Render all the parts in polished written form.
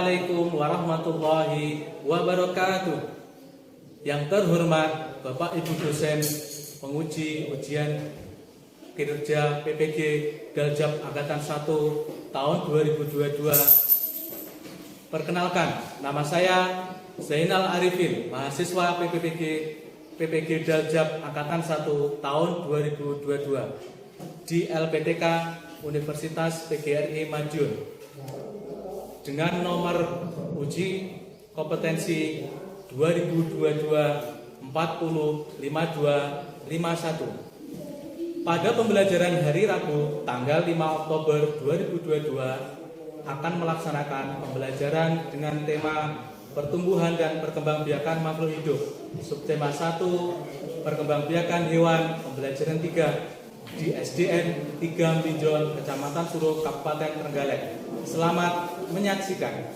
Assalamualaikum warahmatullahi wabarakatuh. Yang terhormat Bapak Ibu dosen penguji ujian kinerja PPG Daljab Angkatan 1 tahun 2022. Perkenalkan, nama saya Zainal Arifin, mahasiswa PPG Daljab Angkatan 1 tahun 2022 di LPTK Universitas PGRI Madiun dengan nomor uji kompetensi 2022 40 52 51. Pada pembelajaran hari Rabu tanggal 5 Oktober 2022 akan melaksanakan pembelajaran dengan tema pertumbuhan dan perkembangbiakan makhluk hidup. Subtema 1 perkembangbiakan hewan, pembelajaran 3 di SDN 3 Mbinjon, Kecamatan Suruh, Kabupaten Trenggalek. Selamat menyaksikan.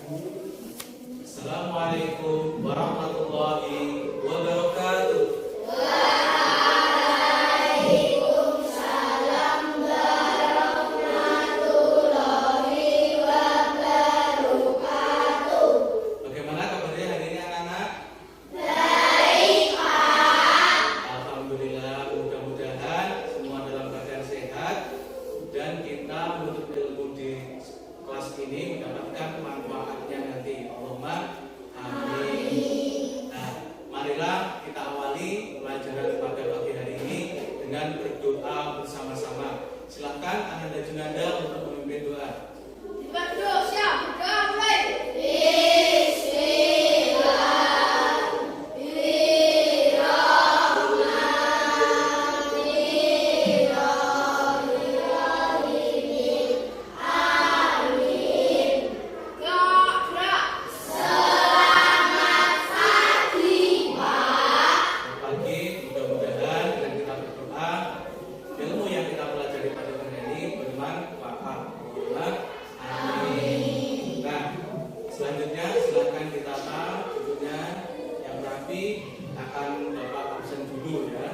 Assalamualaikum warahmatullahi wabarakatuh. Waalaikumsalam warahmatullahi wabarakatuh. Bagaimana kabarnya hari ini anak-anak? Baik, Pak. Alhamdulillah, mudah-mudahan semua dalam keadaan sehat dan kita menuntut ilmu di kelas ini mendapatkan manfaatnya nanti. Allahumma amin. Nah, marilah kita awali pelajaran pada pagi hari ini dengan berdoa bersama-sama. Silakan Ananda Junanda untuk memimpin doa. Berdoa, siap. Berdoa mulai. Pagi, mudah-mudahan dengan kita berdoa ilmu yang kita pelajari pada hari ini bermanfaat. Allahumma amin. Nah, selanjutnya silakan ditata duduknya yang rapi. Akan Bapak absen dulu ya.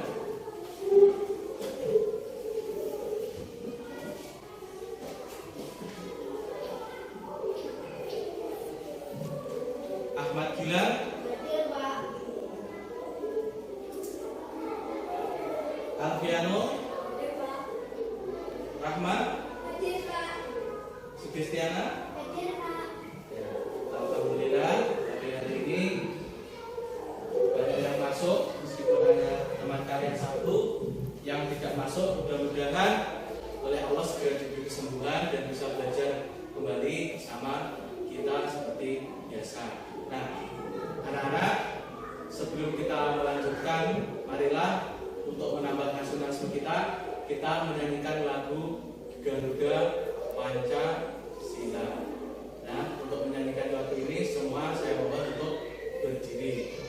Ahmad Gilang, Hadir, Pak. Alfiano, Hadir, Pak. Rahmat, Hadir, Pak. Sugistiana. Hadir, Pak. Ya, alhamdulillah pada hari ini banyak yang masuk meskipun hanya teman kalian satu. Yang tidak masuk mudah-mudahan oleh Allah segera diberi kesembuhan dan bisa belajar kembali sama kita seperti biasa. Nah, anak-anak, sebelum kita melanjutkan, marilah untuk menambah nasionalisme kita menyanyikan lagu Garuda Pancasila. Nah, untuk menyanyikan lagu ini semua saya mohon untuk berdiri.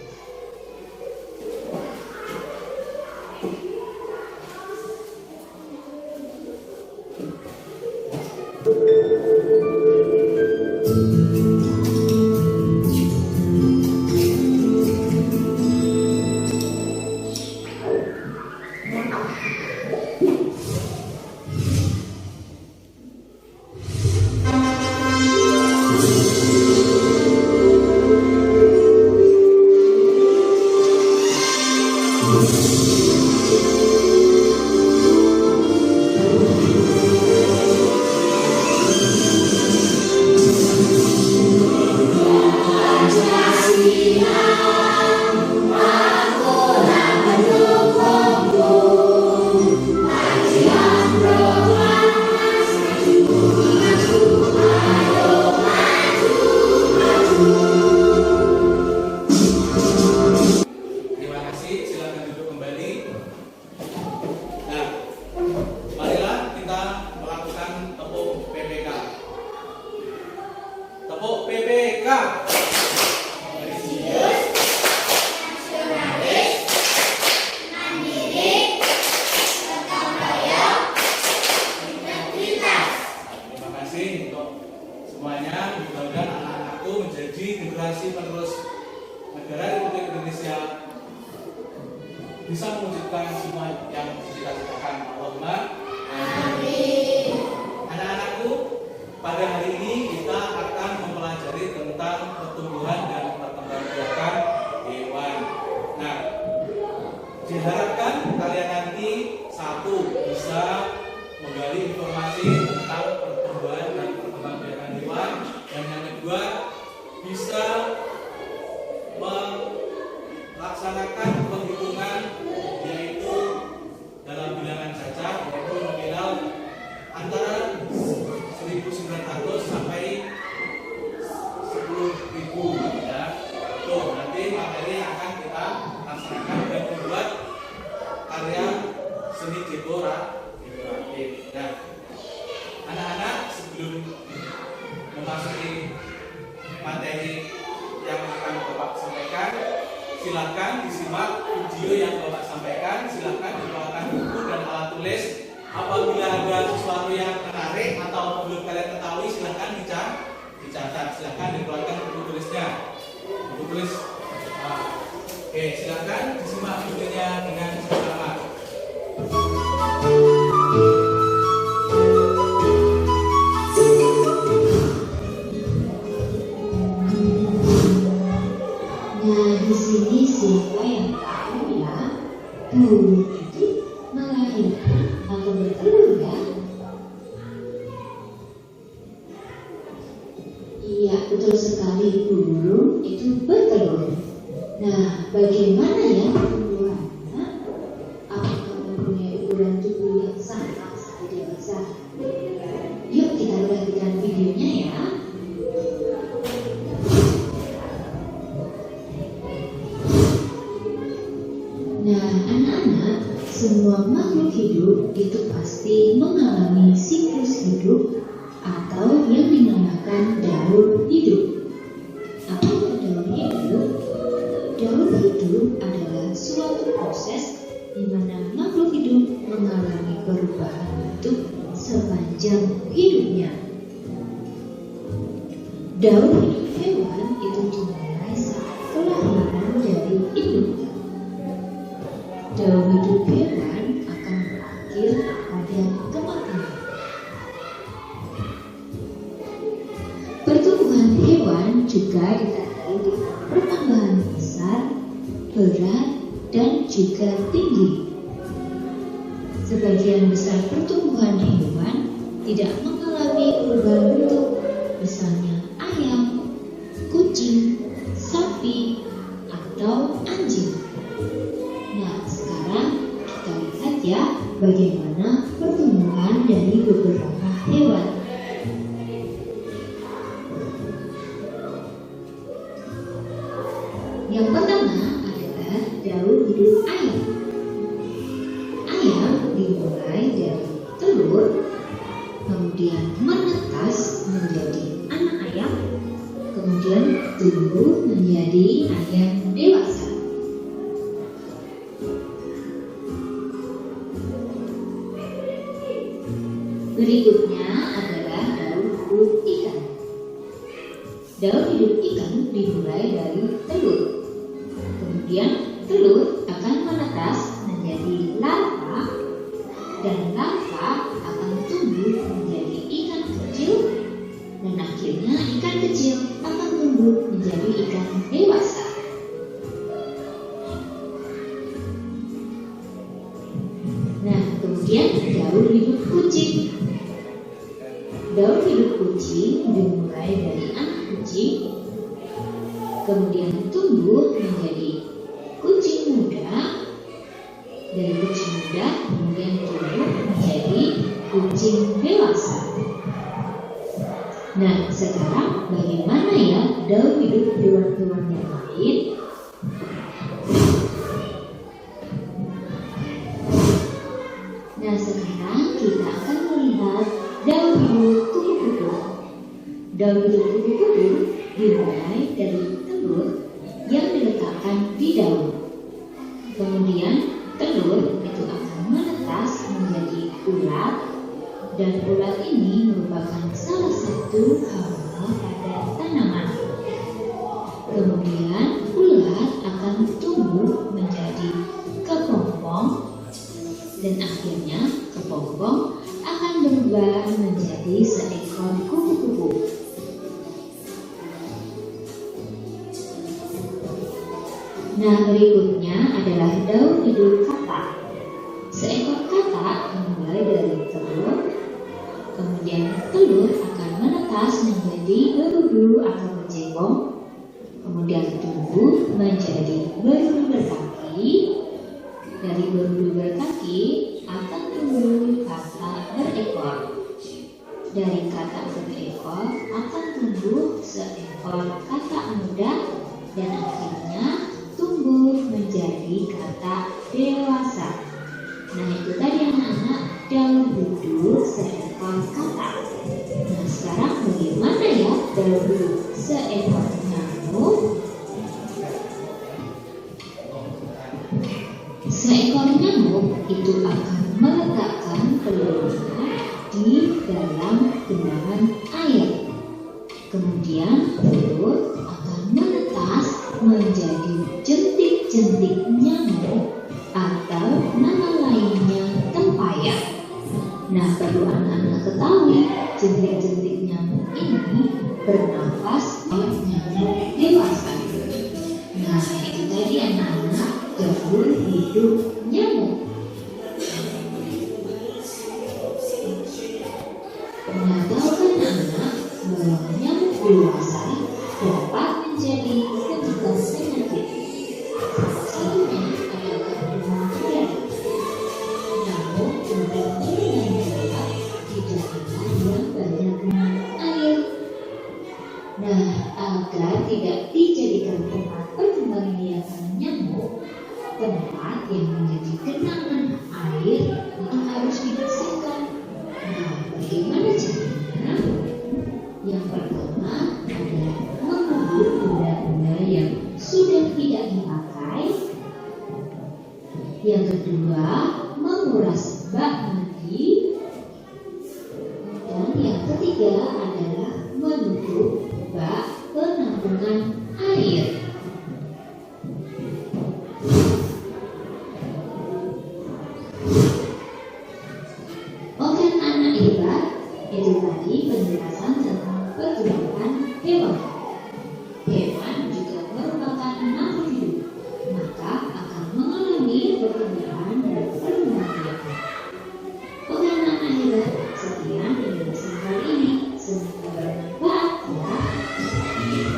Terima kasih, silakan duduk kembali. Nah, marilah kita melakukan tepuk PPK. Tepuk PPK. Terima kasih untuk semuanya. Mudah-mudahan anak-anakku menjadi generasi penerus negara Republik Indonesia, bisa mewujudkan semua yang dicita-citakan. Allahumma amin. Anak-anakku, pada hari ini kita akan mempelajari tentang tentang pertumbuhan dan perkembangbiakan hewan. Nah, diharapkan kalian nanti satu bisa menggali informasi tentang pertumbuhan dan perkembangbiakan hewan, dan yang kedua bisa melaksanakan penghitungan yaitu dalam bilangan saja, yaitu nominal antara 1.900 sampai 10.000 ya. Tuh, nanti materi yang akan kita laksanakan dan membuat karya seni dekoratif. Nah, anak-anak, sebelum memasuki materi yang akan Bapak sampaikan, silakan disimak video yang Bapak sampaikan, silakan dikeluarkan buku dan alat tulis. Apabila ada sesuatu yang menarik atau belum kalian ketahui, silakan dicatat, silakan dikeluarkan buku tulisnya. Buku tulis. Nah, oke, silakan disimak videonya dengan seksama. Nah, di sini siapa yang tahu ya? Burung itu melahirkan atau bertelur ya? Iya, betul sekali, burung itu bertelur. Nah, bagaimana ya pertumbuhannya? Apakah mempunyai ukuran tubuh yang sama seperti dewasa? Yuk kita perhatikan videonya ya. Nah, anak-anak, semua makhluk hidup itu pasti mengalami siklus hidup atau yang dinamakan daur hidup. Apa itu daur hidup? Daur hidup adalah suatu proses di mana makhluk hidup mengalami perubahan bentuk sepanjang hidupnya. Daur hidup hewan itu dimulai saat kelahiran dari induknya. Daur hidup hewan akan berakhir pada kematian. Pertumbuhan hewan juga ditandai dengan pertambahan besar, berat, dan juga tinggi. Sebagian besar pertumbuhan hewan tidak mengalami perubahan bentuk, misalnya ayam, kucing, sapi, atau anjing. Nah, sekarang kita lihat ya bagaimana pertumbuhan dari beberapa hewan. Yang pertama adalah daur hidup ayam. Ayam dimulai dari telur, kemudian menetas menjadi anak ayam, kemudian tumbuh menjadi ayam dewasa. Berikutnya adalah daur hidup ikan. Daur hidup ikan dimulai dari telur. Kemudian telur akan menetas menjadi larva, dan larva akan tumbuh menjadi ikan kecil, dan akhirnya ikan kecil akan tumbuh menjadi ikan dewasa. Nah, kemudian daur hidup kucing. Daur hidup kucing dimulai dari anak kucing, kemudian tumbuh menjadi kucing muda, dari kucing muda kemudian tumbuh menjadi kucing dewasa. Nah, sekarang bagaimana ya daur hidup hewan-hewan yang lain? Nah, sekarang kita akan melihat daur hidup kupu-kupu. Daur hidup kupu-kupu dimulai dari telur yang diletakkan di daun. Kemudian telur itu akan menetas menjadi ulat, dan ulat ini merupakan salah satu hama pada tanaman. Kemudian ulat akan tumbuh menjadi kepompong, dan akhirnya kepompong akan berubah menjadi seekor kupu-kupu. Nah, berikutnya adalah daun hidup katak. Seekor katak dimulai dari telur, kemudian telur akan menetas menjadi berudu atau berjenggot, kemudian tumbuh menjadi berudu berkaki. Dari berudu berkaki akan tumbuh katak berekor. Dari katak berekor akan tumbuh seekor katak muda dan akhirnya tumbuh menjadi katak dewasa. Nah, itu tadi anak-anak daun hidup seekor katak. Nah, sekarang bagaimana ya daun hidup seekor nyamuk? Seekor nyamuk itu akan meletakkan telurnya di dalam genangan air. Kemudian telur akan menetas menjadi jentik-jentik nyamuk atau nama lainnya tempayan. Nah, perlu anak-anak ketahui jentik-jentik nyamuk ini bernafas nyamuk dewasa. Nah, itu tadi anak-anak daun hidup nyamuk. Nah, tahukah anak bahwa nyamuk dewasa dapat menjadi penyebab penyakit? Salah satunya adalah diaré. Nyamuk mudah menular di daerah yang banyak genangan air. Nah, agar tidak dijadikan tempat perkembangbiakan nyamuk, tempat yang menjadi genangan air itu harus dibersihkan. Nah, bagaimana caranya? Yang pertama adalah mengubur benda-benda yang sudah tidak dipakai. Yang kedua, menguras bak mandi. Dan yang ketiga adalah menutup bak penampungan air. Oke anak hebat, itu tadi penjelasan tentang pergerakan hewan. Hewan juga merupakan makhluk hidup, maka akan mengalami perkembangan dan perkembangan. Oke anak hebat, sekian penjelasan kali ini. Semoga bermanfaat ya.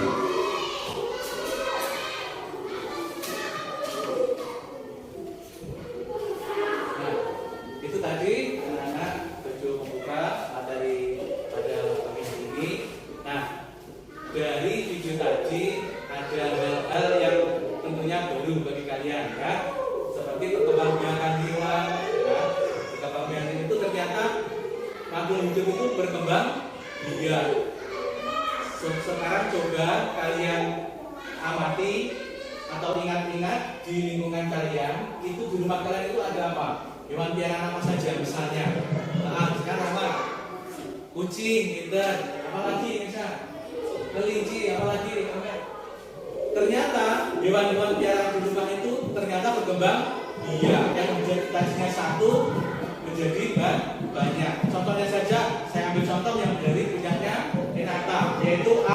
Itu tadi anak-anak baju membuka materi pada pagi ini. Nah, dari video tadi ada hal-hal yang tentunya baru bagi kalian ya, seperti perkembangbiakan hewan. Ya, perkembangbiakan itu ternyata makhluk hidup itu berkembang biak. Sekarang coba kalian amati atau ingat-ingat di lingkungan kalian itu, di rumah kalian itu ada apa? Hewan piaraan apa saja misalnya? Sekarang apa? Kucing, gitu. Apalagi misal kelinci, apalagi? Ternyata hewan-hewan piaraan di rumah itu ternyata berkembang biak, yang menjadi tadinya satu menjadi banyak. Contohnya saja, saya ambil contoh yang dari punyanya Renata, yaitu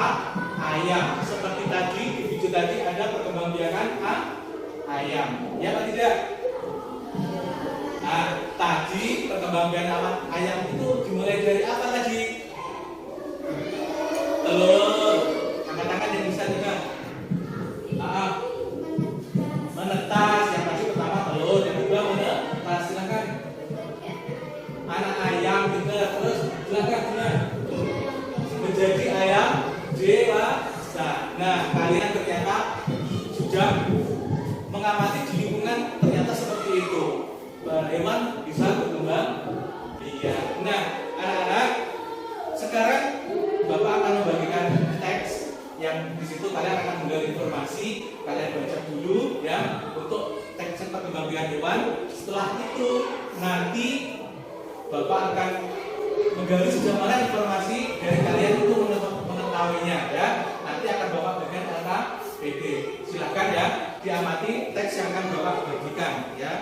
ayam. Seperti tadi di video tadi ada perkembangbiakan ayam. Ya atau tidak? Nah, tadi perkembangbiakan ayam itu dimulai dari apa tadi? Telur. Angkat-angkat yang bisa juga. Menetas. Yang tadi pertama telur, yang kedua menetas. Silakan. Anak ayam juga. Terus silakan. Menjadi ayam dewasa. Nah, kalian ternyata sudah mengamati di lingkungan ternyata seperti itu. Hewan bisa berkembang biak. Nah, anak-anak, sekarang Bapak akan membagikan teks yang di situ kalian akan menggali informasi. Kalian baca dulu ya untuk teks perkembangbiakan hewan. Setelah itu nanti Bapak akan menggali sejauh mana informasi dari kalian itu mengetahuinya ya. Nanti akan Bapak bagikan data PD. Silakan ya diamati teks yang akan Bapak bagikan ya.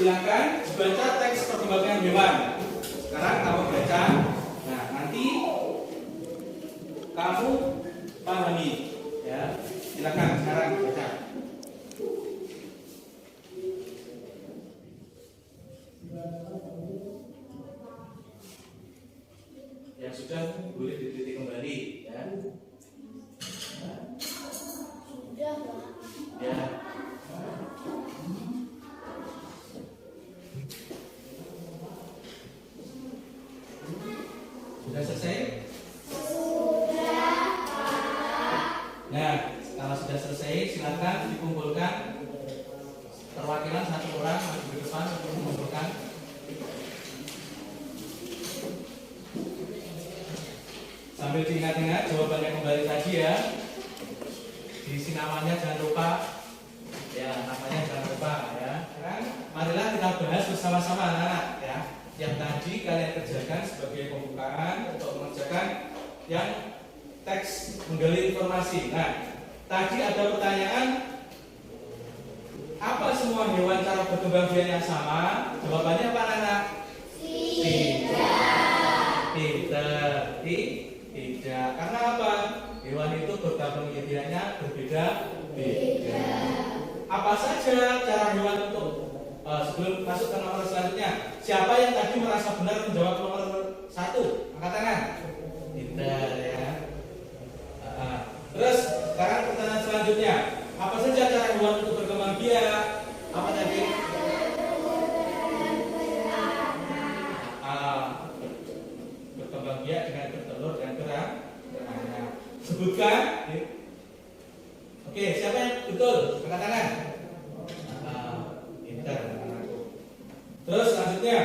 silakan dibaca teks perkembangan hewan. Sekarang kamu baca. Nah, nanti kamu pahami ya. Silakan sekarang baca. Yang sudah boleh diteliti kembali ya. Sudah, Pak. Ya. Sudah selesai? Nah, kalau sudah selesai, silakan dikumpulkan perwakilan satu orang maju ke depan untuk mengumpulkan. Sambil diingat-ingat jawabannya kembali tadi ya. Diisi namanya jangan lupa. Ya, namanya jangan lupa ya. Sekarang marilah kita bahas bersama-sama anak-anak ya. Yang tadi kalian kerjakan sebagai pembukaan untuk mengerjakan yang teks menggali informasi. Nah, tadi ada pertanyaan, apa semua hewan cara berkembang biak yang sama? Jawabannya apa anak-anak? Tidak. Tidak. Karena apa? Hewan itu berkembang biaknya berbeda-beda. Apa saja cara hewan untuk sebelum masuk ke nomor selanjutnya? Siapa yang tadi merasa benar menjawab nomor 1? Angkat tangan. Tidak ya. Terus sekarang pertanyaan selanjutnya, apa saja cara hewan untuk berkembang biak? Apa tadi? Berkembang biak dengan bertelur dan beranak. Sebutkan. Oke, siapa yang betul? Angkat tangan. Pintar anak-anakku. Terus selanjutnya,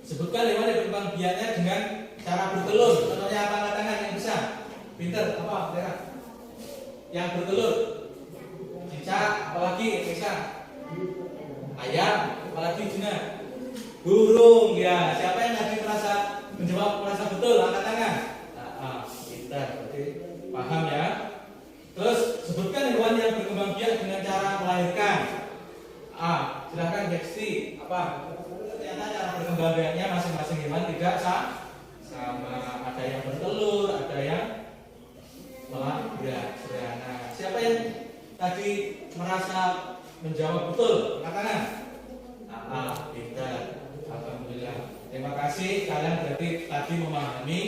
sebutkan hewan yang berkembang biaknya dengan cara bertelur. Contohnya apa? Angkat tangan yang bisa. Pintar apa? Kira? Yang bertelur, cicak, apalagi bisa, ayam, apalagi Juna, burung ya. Siapa yang tadi merasa betul? Angkat tangan. Kita berarti paham ya. Terus sebutkan hewan yang berkembang biak dengan cara melahirkan. Silahkan Dexti. Apa? Ternyata cara berkembang biaknya masing-masing hewan tidak sama. Ada yang bertelur, ada yang beranak. Siapa yang tadi merasa menjawab betul? Angkat tangan. Kita. Alhamdulillah. Terima kasih kalian berarti tadi memahami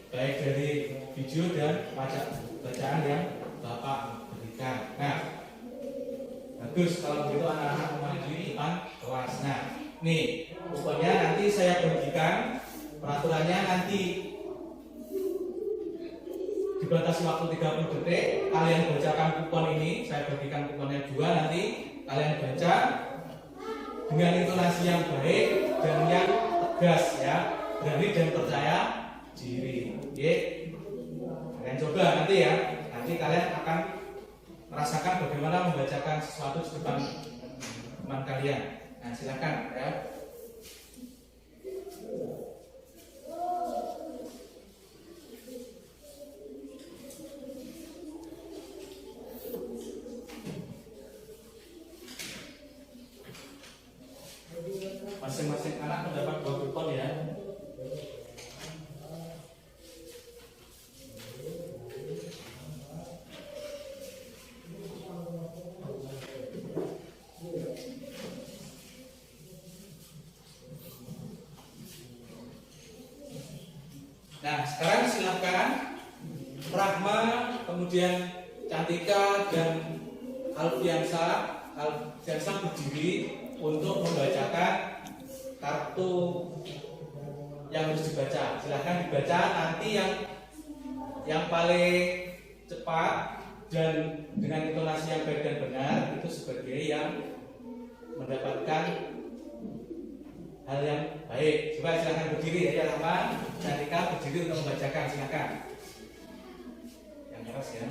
baik dari video dan bacaan yang Bapak berikan. Nah, bagus kalau begitu anak-anak memahami di depan kelas. Nah, nih pokoknya nanti saya bagikan peraturannya nanti dibatasi waktu 30 detik. Kalian bacakan kupon ini, saya bagikan kuponnya 2 nanti. Kalian baca dengan intonasi yang baik dan yang tegas ya, berani dan percaya diri. Oke, kalian coba nanti ya. Nanti kalian akan merasakan bagaimana membacakan sesuatu di depan teman kalian. Nah, silakan ya. Masing-masing anak mendapat 2 kupon ya. Nah, sekarang silakan Rahma, kemudian Cantika dan Alfiansa berdiri untuk membacakan kartu yang harus dibaca. Silahkan dibaca, nanti yang paling cepat dan dengan intonasi yang baik dan benar itu sebagai yang mendapatkan hal yang baik. Coba silahkan berdiri ya teman. Cantika berdiri untuk membacakan, silahkan. Yang keras ya.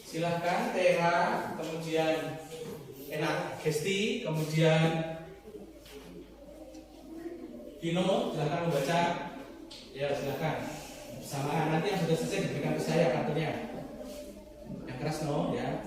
Silahkan Tera, kemudian Enak Gesti, kemudian Kino, silahkan membaca. Ya, silahkan. Bersamaan. Nanti yang sudah selesai diberikan ke saya kartunya. Yang keras no ya.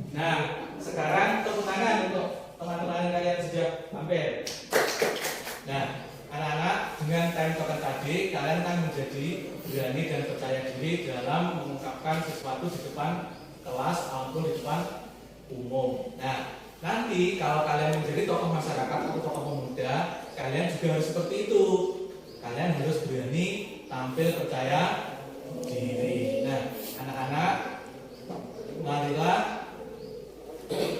Nah, sekarang tepuk tangan untuk teman-teman kalian sudah hampir. Nah, anak-anak, dengan time token tadi kalian kan menjadi berani dan percaya diri dalam mengungkapkan sesuatu di depan kelas maupun di depan umum. Nah, nanti kalau kalian menjadi tokoh masyarakat atau tokoh pemuda, kalian juga harus seperti itu. Kalian harus berani tampil percaya diri. Nah, anak-anak, marilah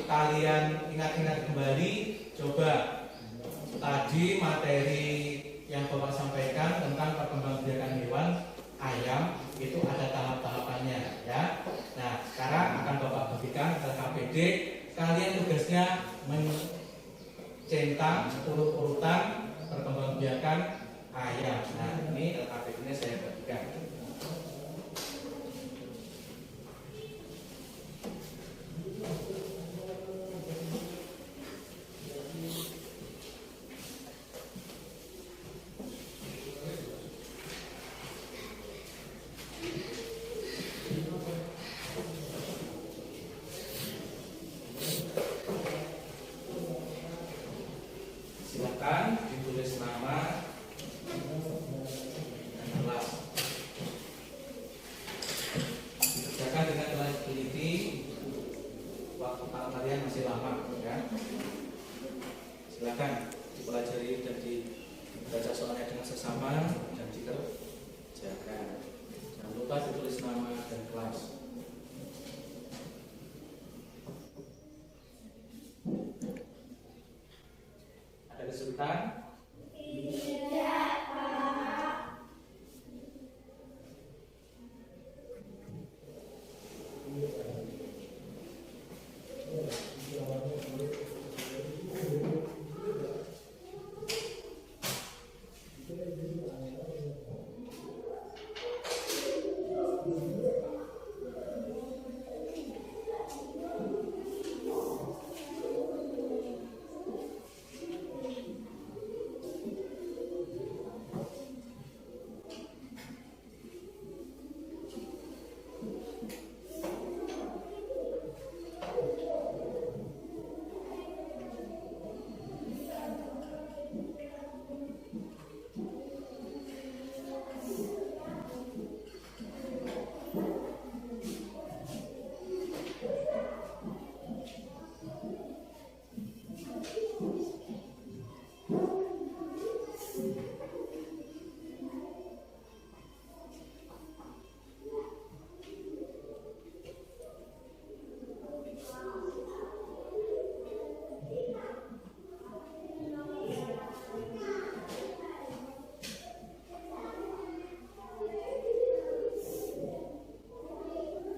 kalian ingat-ingat kembali, coba tadi materi yang Bapak sampaikan tentang perkembangbiakan hewan ayam itu ada tahap-tahapannya ya. Nah, sekarang akan Bapak bagikan ke KPD. Kalian tugasnya mencentang urut-urutan perkembangbiakan ayam. Nah, ini KPD-nya saya bagikan. Silakan ditulis nama dan kelas. Dikerjakan dengan teliti. Waktu kalian masih lama, ya. Silakan dipelajari dan dibaca soalnya dengan sesama dan dikerjakan. Jangan lupa ditulis nama dan kelas. Ada kesulitan?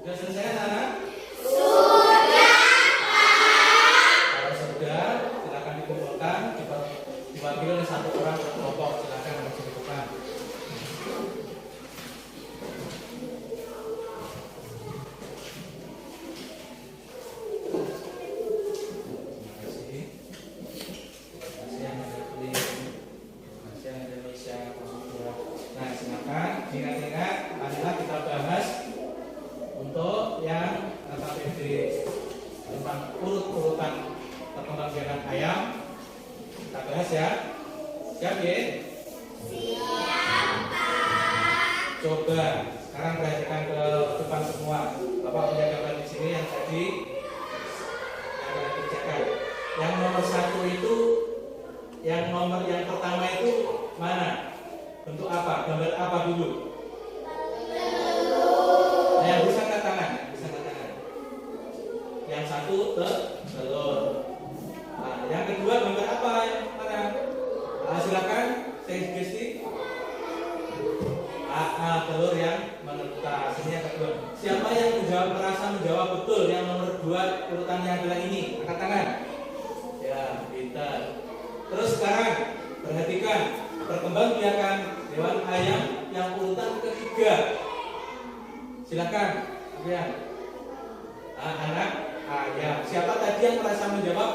Sudah selesai anak-anak? Sudah, Pak. Kalau sudah, silakan dikumpulkan, dibagi oleh satu orang per kelompok. Silakan masuk ke depan. Nah, silakan diingat-ingat, marilah kita bahas untuk yang KPD tentang urut-urutan perkembangbiakan ayam. Kita bahas ya. Siap ya? Siap, Pak. Coba sekarang perhatikan ke depan semua. Bapak punya gambar di sini yang tadi yang akan dikerjakan. Yang nomor 1 itu, yang pertama itu mana? Bentuk apa? Gambar apa dulu? Yang bisa angkat tangan, bisa angkat tangan. menetas. Ini yang kedua. Siapa yang merasa menjawab betul? Yang nomor 2 urutannya adalah ini. Angkat tangan. Ya, pintar. Terus sekarang perhatikan perkembangbiakan hewan ayam yang urutan ketiga. Silakan, ya. Anak ayam. Siapa tadi yang merasa menjawab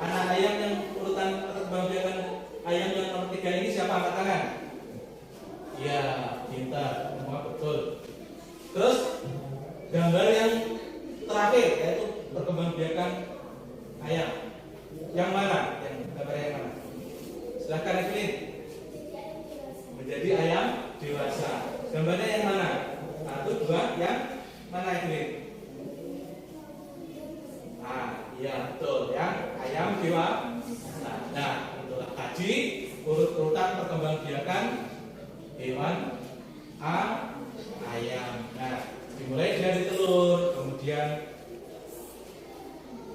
anak ayam yang urutan perkembangbiakan ayam yang nomor 3 ini? Siapa? Angkat tangan. Ya, pintar, semua betul. Terus gambar yang terakhir yaitu perkembangbiakan ayam. Yang mana? Yang gambar yang mana? Silahkan Evelyn. Menjadi ayam dewasa. Gambarnya yang mana? 1, 2, yang mana Evelyn? Iya betul, yang ayam dewasa. Nah, itulah tadi urut-urutan perkembangbiakan hewan ayam. Nah, dimulai dari telur, kemudian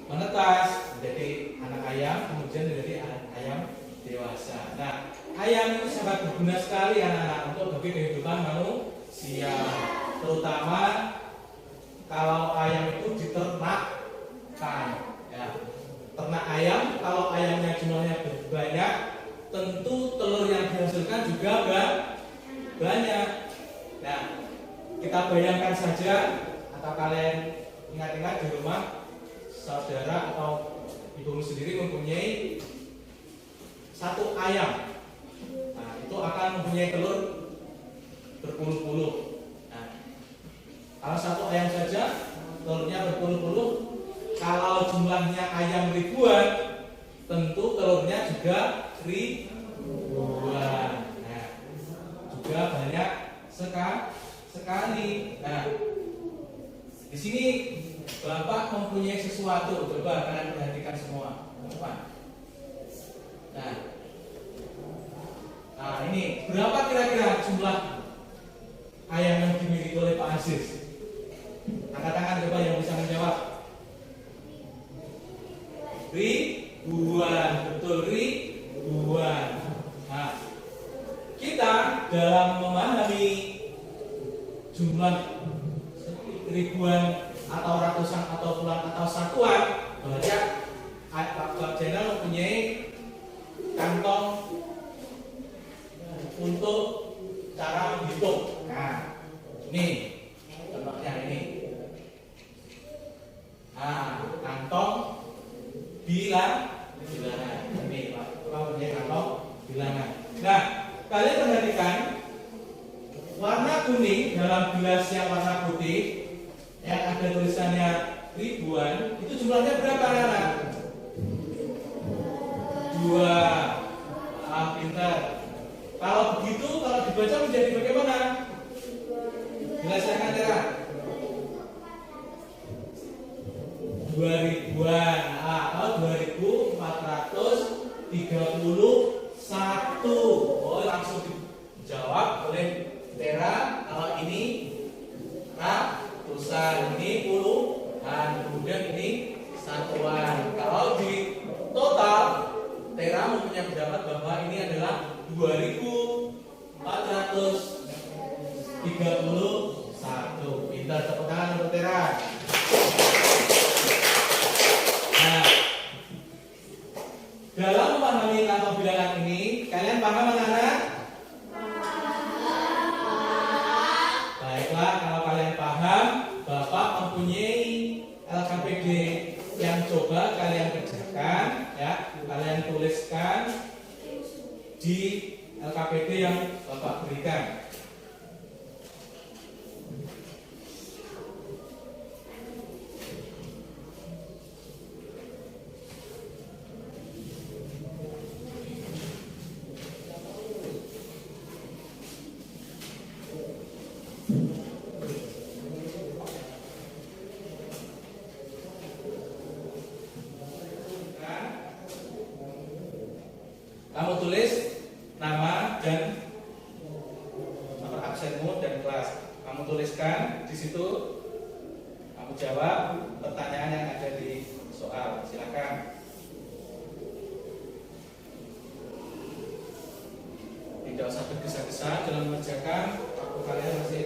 menetas menjadi anak ayam, kemudian menjadi ayam dewasa. Nah, ayam itu sangat berguna sekali anak-anak untuk bagi kehidupan manusia, terutama kalau ayam itu diternakkan. Ya, ternak ayam, kalau ayamnya jumlahnya banyak, tentu telur yang dihasilkan juga banyak. Nah, kita bayangkan saja, atau kalian ingat-ingat di rumah, saudara atau ibumu sendiri mempunyai 1 ayam. Nah, itu akan mempunyai telur berpuluh-puluh. Nah, kalau 1 ayam saja telurnya berpuluh-puluh. Kalau jumlahnya ayam ribuan, tentu telurnya juga ribuan. Nah, juga banyak sekali. Nah, di sini Bapak mempunyai sesuatu. Coba kalian perhatikan semua. Nah, ini berapa kira-kira jumlah ayam yang dimiliki oleh Pak Aziz? Angkat tangan coba yang bisa menjawab. Ribuan, betul, ribuan. Nah, kita dalam memahami jumlah ribuan atau ratusan atau puluhan atau satuan, banyak Pak Jenal mempunyai kantong untuk cara menghitung. Nah, ini contohnya ini. Nah, kantong bilangan. Ini Pak punya kantong bilangan. Nah, kalian perhatikan warna kuning dalam gelas yang warna putih yang ada tulisannya ribuan, itu jumlahnya berapa anak? 2. Pintar. Kalau begitu, kalau dibaca menjadi bagaimana? Gelas yang antara 2000-an. Kalau 2431. Oh, langsung dijawab oleh Tera. Kalau ini ratusan, ini puluhan, kemudian ini satuan. Kalau di total, Tera mempunyai pendapat bahwa ini adalah 2431. Pintar, tepuk tangan untuk Tera. Nah, dalam memahami kantong bilangan ini, kalian paham anak-anak? Baiklah, kalau kalian paham, Bapak mempunyai LKPD yang coba kalian kerjakan, ya, kalian tuliskan di LKPD yang Bapak berikan. Kamu tulis nama dan nomor absenmu dan kelas. Kamu tuliskan di situ. Kamu jawab pertanyaan yang ada di soal. Silakan. Tidak usah tergesa-gesa dalam mengerjakan. Waktu kalian masih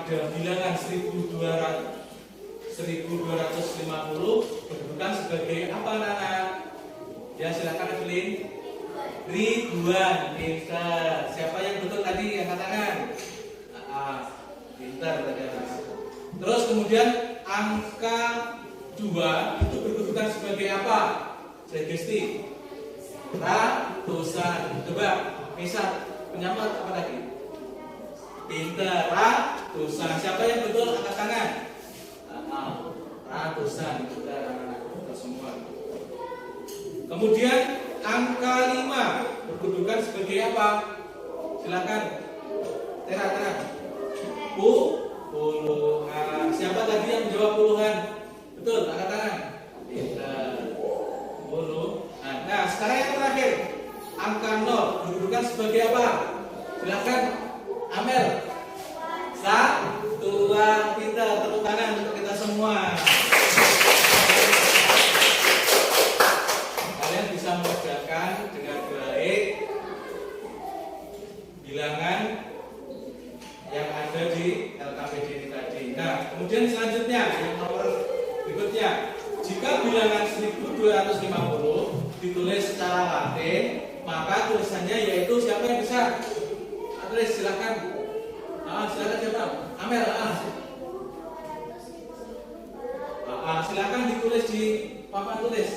pada bilangan 1250 berkedudukan sebagai apa anak-anak? Ya silakan Evelyn. Ribuan. Pintar. Siapa yang betul tadi angkat tangan? Pintar tadi anak. Terus kemudian angka 2 itu berkedudukan sebagai apa? Sugesti. Ratusan. Coba misal penyambat apa lagi? Pintar. Ratusan. Siapa yang betul angkat tangan? Ratusan. Pintar anak-anak kita semua. Kemudian angka 5 berkedudukan sebagai apa? Silakan. Tera. Puluhan. Siapa tadi yang menjawab puluhan? Betul, angkat tangan. Puluhan. Nah, sekarang yang terakhir. Angka 0 berkedudukan sebagai apa? Silakan. Amel. Satuan. Kita tepuk tangan untuk kita semua. Kalian bisa mengerjakan dengan baik bilangan yang ada di LKPD ini tadi. Nah, kemudian selanjutnya yang nomor berikutnya, jika bilangan 1250 ditulis secara Latin, maka tulisannya yaitu siapa yang bisa tulis? Silakan. Silakan siapa? Amel. Silakan ditulis di papan tulis.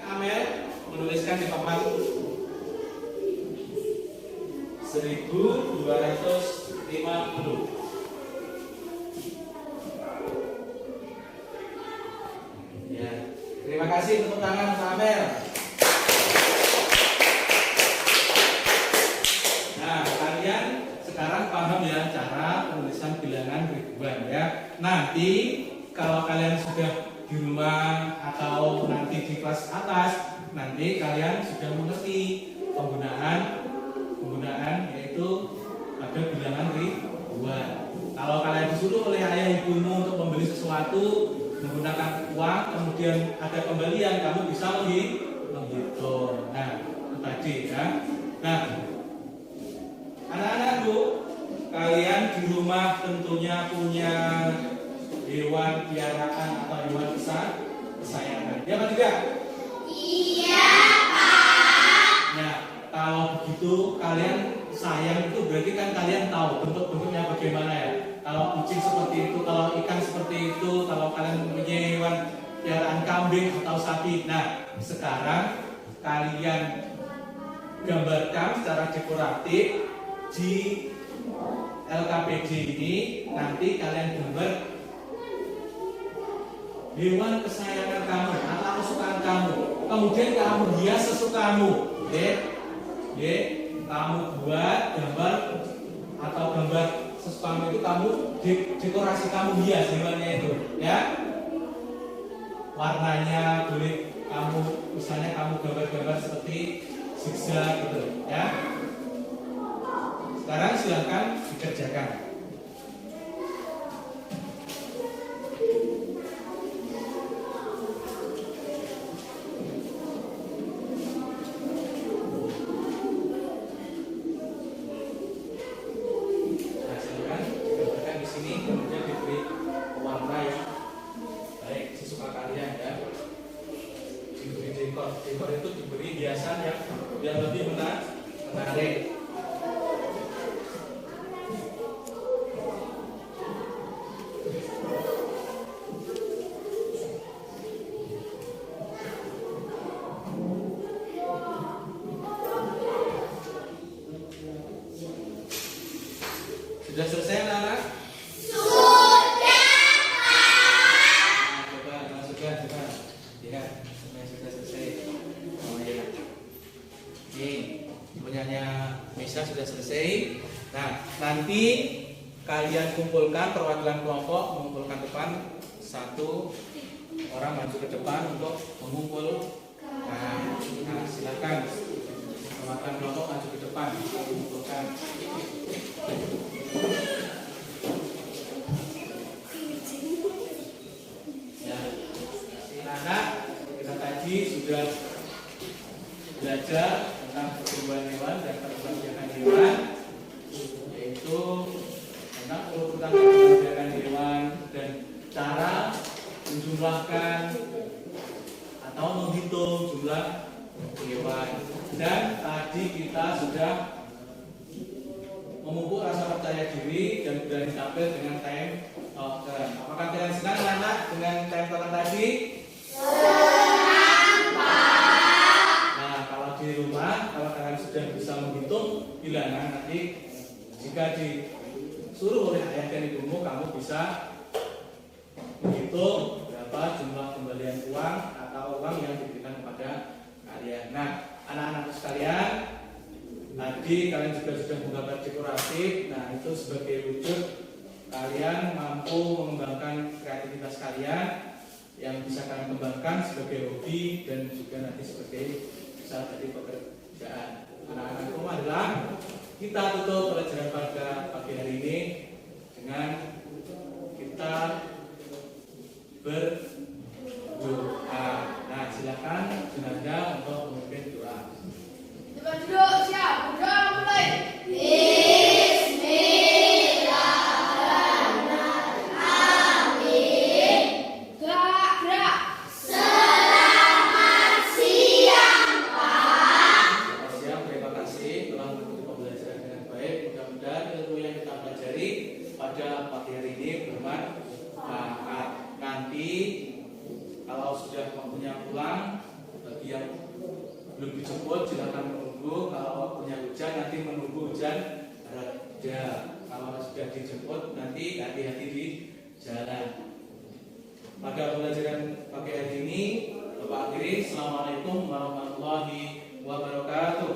Amel menuliskan di papan 1250. Ya, terima kasih tepuk tangan untuk Amel. Nah, kalian sekarang paham ya cara penulisan bilangan ribuan ya. Nanti kalau kalian sudah di rumah atau nanti di kelas atas, nanti kalian sudah mengerti penggunaan yaitu pada bilangan ribuan. Kalau kalian disuruh oleh ayah ibumu untuk membeli sesuatu menggunakan uang, kemudian ada kembalian, kamu bisa menghitung. Nah, itu tadi ya. Nah, anak-anakku, kalian di rumah tentunya punya hewan piaraan atau hewan kesayangan. Ya Pak tidak? Iya Pak. Nah, kalau begitu kalian sayang itu berarti kan kalian tahu bentuk-bentuknya bagaimana ya. Kalau kucing seperti itu, kalau ikan seperti itu, kalau kalian mempunyai hewan piaraan kambing atau sapi. Nah, sekarang kalian gambarkan secara dekoratif di LKPD ini. Nanti kalian gambar hewan kesayangan kamu atau kesukaan kamu. Kemudian kamu hias sesukamu. Kamu buat gambar atau gambar sesukamu itu, kamu dekorasi, kamu hias hewannya itu ya. Warnanya boleh kamu, misalnya kamu gambar-gambar seperti zigzag gitu ya. Sekarang silakan dikerjakan. Dekor itu diberi hiasan yang lebih menarik. Sudah selesai anak-anak? Sudah selesai. Nah, nanti kalian kumpulkan, perwakilan kelompok mengumpulkan depan, satu orang maju ke depan untuk mengumpul. Nah, silakan perwakilan kelompok maju ke depan mengumpulkan. Ya, anak kita tadi sudah belajar tentang pertumbuhan hewan dan perkembangan hewan, yaitu tentang memupuk rasa percaya diri dan berani tampil dengan time token. Apakah kalian senang anak dengan time token tadi? Nah, kalau di rumah, kalau kalian sudah bisa menghitung bilangan nanti, jika disuruh oleh ayah dan ibumu, kamu bisa menghitung berapa jumlah kembalian uang atau uang yang diberikan kepada kalian. Nah, anak-anak sekalian, tadi kalian juga sudah menggambar dekoratif. Nah, itu sebagai wujud kalian mampu mengembangkan kreativitas kalian yang bisa kalian kembangkan sebagai hobi dan juga nanti sebagai bisa jadi pekerjaan. Anak-anak rumah adalah kita tutup pelajaran pada pagi hari ini dengan kita berdoa. Nah, silakan jenazah untuk memimpin doa. Coba duduk, siap, berdoa mulai. Gerak. Selamat siang, terima kasih telah mengikuti pembelajaran dengan baik. Mudah-mudahan ilmu yang kita pelajari pada pagi hari ini bermanfaat. Nanti kalau sudah waktunya pulang, bagi yang belum dijemput silakan menunggu. Kalau waktunya hujan nanti menunggu hujan reda. Kalau sudah dijemput nanti hati-hati di jalan. Pada pembelajaran pagi hari ini Bapak akhiri. Assalamualaikum warahmatullahi wabarakatuh.